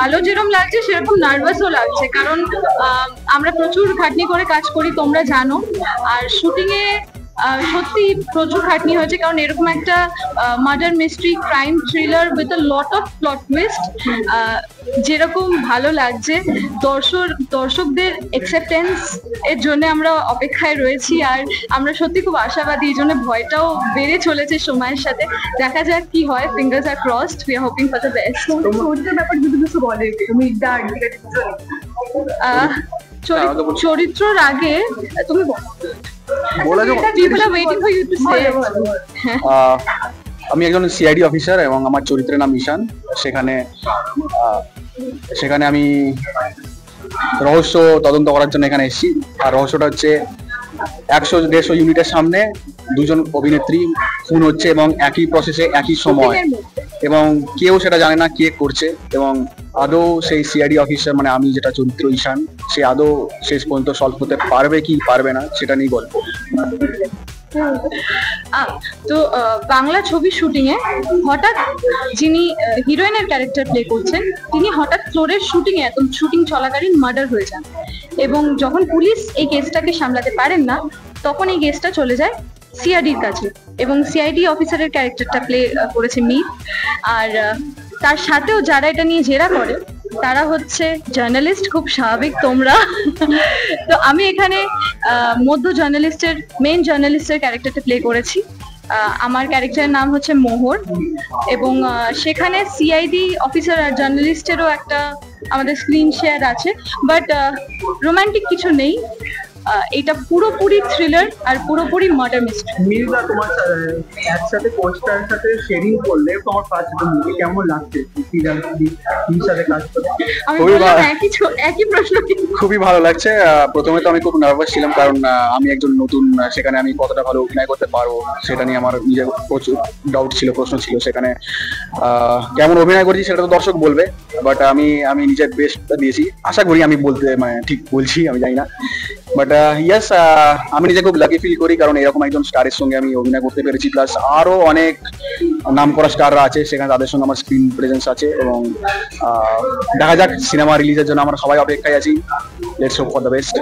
ভালো যেরকম লাগছে সেরকম নার্ভাসও লাগছে, কারণ আমরা প্রচুর খাটনি করে কাজ করি, তোমরা জানো। আর শুটিং এ সত্যি প্রচুর খাটনি হয়েছে, কারণ এরকম একটা murder mystery crime thriller with a lot of plot twist যেরকম ভালো লাগছে, দর্শকদের অ্যাকসেপ্টেন্স এর জন্য আমরা অপেক্ষায় রয়েছি। আর আমরা সত্যি খুব আশাবাদী, এই জন্য ভয়টাও বেড়ে চলেছে সময়ের সাথে। দেখা যাক কি হয়, fingers are crossed, we are hoping for the best. চরিত্রের ব্যাপার যদি কিছু বলে, তুমি চরিত্রর আগে তুমি আমি একজন সিআইডি অফিসার এবং আমার চরিত্রের নাম ঈশান। সেখানে আমি রহস্য তদন্ত করার জন্য এখানে এসেছি। আর রহস্যটা হচ্ছে 100-150 ইউনিটের সামনে দুজন অভিনেত্রী খুন হচ্ছে এবং একই প্রসেসে একই সময়, এবং কেউ সেটা জানে না কে করছে, এবং আদৌ সেই সিআইডি অফিসার মানে আমি যেটা চরিত্র ঈশান, সে আদৌ শেষ পর্যন্ত সলভ করতে পারবে কি পারবে না সেটা নিয়ে গল্প। তো বাংলা ছবির শুটিং এ হঠাৎ যিনি হিরোইনের ক্যারেক্টার প্লে করছেন, তিনি হঠাৎ ফ্লোরের শুটিং এ একদম শুটিং চলাকালীন মার্ডার হয়ে যান, এবং যখন পুলিশ এই কেসটাকে সামলাতে পারেন না, তখন এই কেসটা চলে যায় সিআইডির কাছে, এবং সিআইডি অফিসারের ক্যারেক্টারটা প্লে করেছে মীর। আর তার সাথেও যারা এটা নিয়ে জেরা করে তারা হচ্ছে জার্নালিস্ট, খুব স্বাভাবিক তোমরা। তো আমি এখানে মধ্য জার্নালিস্টের মেইন জার্নালিস্টের ক্যারেক্টারটা প্লে করেছি। আমার ক্যারেক্টারের নাম হচ্ছে মোহর, এবং সেখানে সিআইডি অফিসার আর জার্নালিস্টেরও একটা আমাদের স্ক্রিন শেয়ার আছে, বাট রোমান্টিক কিছু নেই। এটা পুরোপুরি থ্রিলার আর পুরোপুরি মার্ডার মিস্ট্রি। মির্জা, তোমার একসাথে পোস্টারের সাথে শেয়ারিং করলে তোমার ফার্স্ট মুভি কেমন লাগছে? সাথে কাজ করে একই প্রশ্ন। খুবই ভালো লাগছে। প্রথমে তো আমি খুব নার্ভাস ছিলাম, কারণ আমি একজন নতুন, সেখানে আমি কতটা ভালো অভিনয় করতে পারবো সেটা নিয়ে আমার নিজের প্রচুর ডাউট ছিল, প্রশ্ন ছিল। সেখানে কেমন অভিনয় করেছি সেটা তো দর্শক বলবে, বাট আমি নিজের বেস্টটা দিয়েছি। আশা করি আমি বলতে ঠিক বলছি, আমি জানি না, বাট ইয়াস, আমি নিজে খুব লাকি ফিল করি, কারণ এরকম একজন স্টারের সঙ্গে আমি অভিনয় করতে পেরেছি। প্লাস আরো অনেক নাম করা স্টাররা আছে সেখানে, তাদের সঙ্গে আমার স্ক্রিন প্রেজেন্স আছে, এবং দেখা যাক সিনেমা রিলিজের জন্য আমরা সবাই অপেক্ষায় আছি। Let's hope for the best.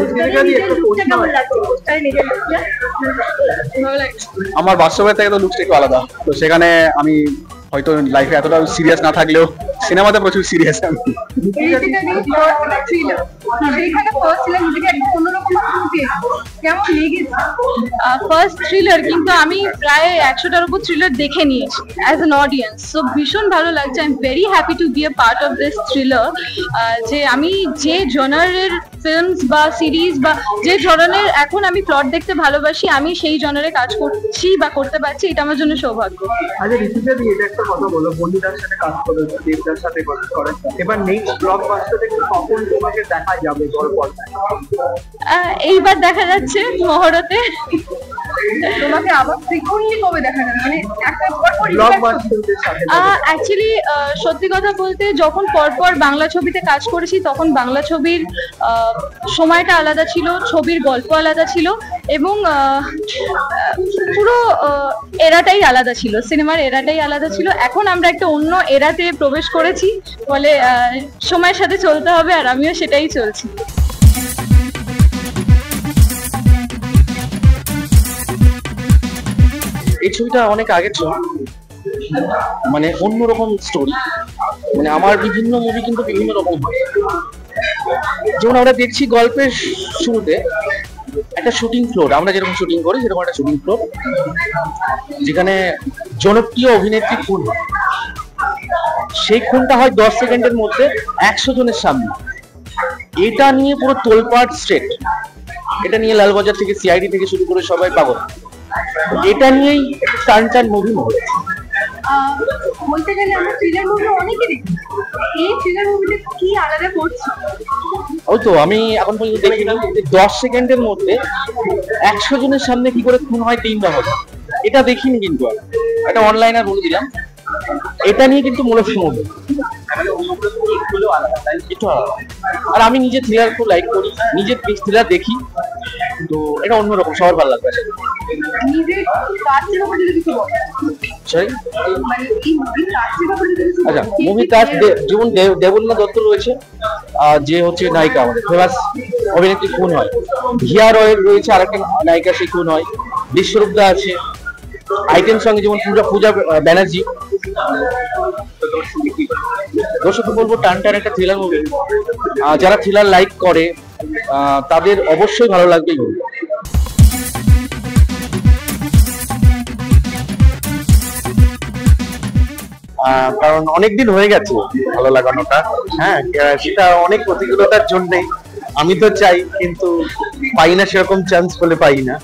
আমার বাস্তবের থেকে তো লুকসটা একটু আলাদা, তো সেখানে আমি হয়তো লাইফে এতটা সিরিয়াস না থাকলেও সিনেমাতে প্রচুর সিরিয়াস আমি। ফার্স্ট থ্রিলার, কিন্তু আমি প্রায় 100টার উপর থ্রিলার দেখে নিয়েছি অ্যাজ অ্যান অডিয়েন্স, সো ভীষণ ভালো লাগছে। I am very happy to be a part of this thriller. যে আমি যে জনারের ফিল্মস বা সিরিজ বা যে ধরনের এখন আমি প্লট দেখতে ভালোবাসি, আমি সেই জনারে কাজ করছি বা করতে পারছি, এটা আমার জন্য সৌভাগ্য। আচ্ছা ঋতিকা, এটা একটা কথা বলো, বন্ধুদের সাথে কাজ করেছো, দেবদার সাথে কাজ করে, এবার নেক্সট ব্লকবাস্টারে কখন তোমাকে দেখা যাবে গল্পটায়? এইবার দেখা যাচ্ছে মহরতে। তোমাকে আবার ফ্রিকুয়েন্টলি কবে দেখা যাবে, মানে একটা ব্লকবাস্টারদের সাথে? অ্যাকচুয়ালি সত্যি কথা বলতে, যখন পরপর বাংলা ছবিতে কাজ করেছি তখন বাংলা ছবির সময়টা আলাদা ছিল, ছবির গল্প আলাদা ছিল, এবং পুরো এরাটাই আলাদা ছিল, সিনেমার এরাটাই আলাদা ছিল। এখন আমরা একটা অন্য এরাতে প্রবেশ করেছি, ফলে সময়ের সাথে চলতে হবে, আর আমিও সেটাই চলছি। এই ছবিটা অনেক আগের ছবি, মানে অন্যরকম স্টোরি। মানে আমার বিভিন্ন মুভি কিন্তু বিভিন্ন রকম হয়। যেমন আমরা দেখছি গল্পের শুরুতে একটা শুটিং ফ্লোর, আমরা যেরকম শুটিং করি সেরকম একটা শুটিং ফ্লোর, যেখানে জনপ্রিয় অভিনেত্রী খুন হয়। সেই খুনটা হয় 10 সেকেন্ডের মধ্যে 100 জনের সামনে। এটা নিয়ে পুরো তোলপাড় স্টেট, এটা নিয়ে লালবাজার থেকে সিআইডি থেকে শুরু করে সবাই পাগল। এটা নিয়েই টান মুভি হবে। বলতে গেলে আমরা থ্রিলার মুভি অনেকে দেখি, এই থ্রিলার মুভিটা কি আলাদা করছে? ওই তো আমি এখন পর্যন্ত দেখলাম 10 সেকেন্ডের মধ্যে 100 জনের সামনে কি করে খুন হয় 3 দফা, এটা দেখিনি। কিন্তু এটা অনলাইনে বলে দিলাম, এটা নিয়ে কিন্তু মূলত মুভি একটু আলাদা। আর আমি নিজে থ্রিলার খুব লাইক করি, নিজের থ্রিলার দেখি, তো এটা অন্যরকম, সবার ভালো লাগবে। নিজের কাজের উপর যদি কিছু বলো। সরি মানে এই মুভির কাস্টের ব্যাপারে আচ্ছা, মুভি কাস্ট যেমন দেবলীনা দত্ত রয়েছে, যে হচ্ছে নায়িকা, আমাদের ফেমাস অভিনেত্রী খুন হয়। হিয়া রয়ের রয়েছে আরেকটা নায়িকা, সেই খুন হয়। বিশ্বরূপদা আছে। আইটেম সঙ্গে যেমন পূজা ব্যানার্জি। দর্শককে বলবো টান টান একটা থ্রিলার মুভি, যারা থ্রিলার লাইক করে তাদের অবশ্যই ভালো লাগবে এই মুভি। কারণ অনেকদিন হয়ে গেছে ভালো লাগানোটা। হ্যাঁ, সেটা অনেক প্রতিকূলতার জন্যই। আমি তো চাই কিন্তু পাই না, সেরকম চান্স বলে পাই না,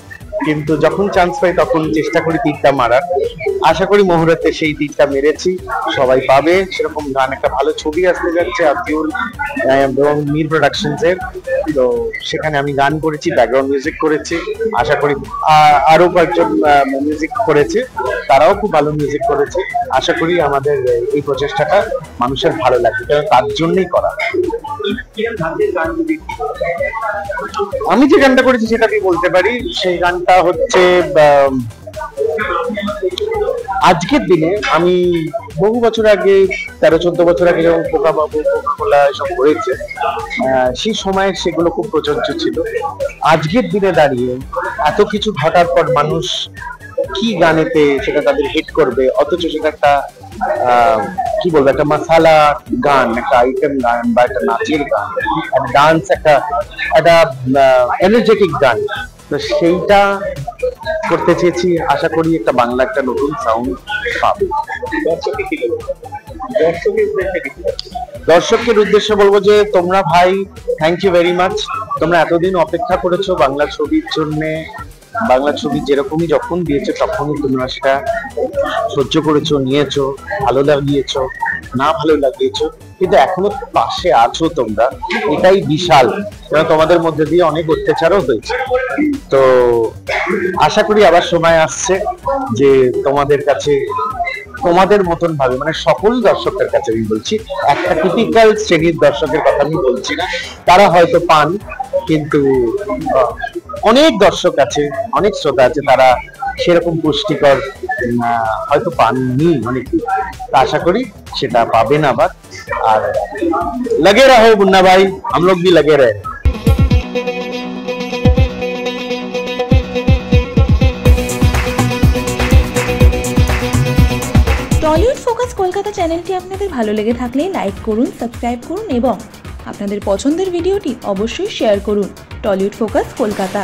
কিন্তু যখন চান্স পাই তখন চেষ্টা করি তীরটা মারার। আশা করি মুহূর্তে সেই তীরটা মেরেছি, সবাই পাবে। সেরকম গান, একটা ভালো ছবি আসতে যাচ্ছে আব্দুল এবং মীর প্রোডাকশনস এর, তো সেখানে আমি গান করেছি, ব্যাকগ্রাউন্ড মিউজিক করেছি। আশা করি আরো কয়েকজন মিউজিক করেছে, তারাও খুব ভালো মিউজিক করেছে। আশা করি আমাদের এই প্রচেষ্টাটা মানুষের ভালো লাগবে, কারণ তার জন্যই করা। আমি যে গানটা করেছি সেটা আমি বলতে পারি। সেই গানটা হচ্ছে আজকের দিনে, আমি বহু বছর আগে, 13-14 বছর আগে যখন কোকাবাবু, কোকাকোলা এসব হয়েছে, সেই সময় সেগুলো খুব প্রযোজ্য ছিল। আজকের দিনে দাঁড়িয়ে এত কিছু ঘটার পর মানুষ কি গানেতে সেটা তাদের হিট করবে, অথচ সেটা একটা কি বলবো, একটা মশালা গান, একটা আইটেম গান বা একটা নাচের গান, একটা ডান্স, একটা এনার্জেটিক গান, তো সেইটা করতে চেয়েছি। আশা করি একটা বাংলা একটা নতুন সাউন্ড পাবে। দর্শকের উদ্দেশ্যে বলবো যে তোমরা ভাই, থ্যাংক ইউ ভেরি মাচ। তোমরা এতদিন অপেক্ষা করেছো বাংলা ছবির জন্যে। বাংলা ছবি যেরকমই যখন দিয়েছে তখনই তোমরা সেটা সহ্য করেছো, নিয়েছো, ভালো লাগিয়েছো, না ভালো লাগিয়েছো, কিন্তু এখনো পাশে আছো তোমরা, এটাই বিশাল। কারণ তোমাদের মধ্যে দিয়ে অনেক অত্যাচারও হয়েছে। তো আশা করি আবার সময় আসছে যে তোমাদের কাছে তোমাদের মতন ভাবে, মানে সকল দর্শকের কাছে আমি বলছি, একটা টিপিক্যাল শ্রেণীর দর্শকের কথা আমি বলছি না, তারা হয়তো পান, কিন্তু অনেক দর্শক আছে, অনেক শ্রোতা আছে, তারা সেরকম পুষ্টিকর হয়তো পাননি অনেকে। আশা করি সেটা পাবেন আবার। আর লগে রহো মুন্না ভাই, हम लोग भी लगे रहे। টলিউড ফোকাস কলকাতা চ্যানেলটি আপনাদের ভালো লেগে থাকলে লাইক করুন, সাবস্ক্রাইব করুন এবং আপনাদের পছন্দের ভিডিওটি অবশ্যই শেয়ার করুন। Tollywood focus Kolkata.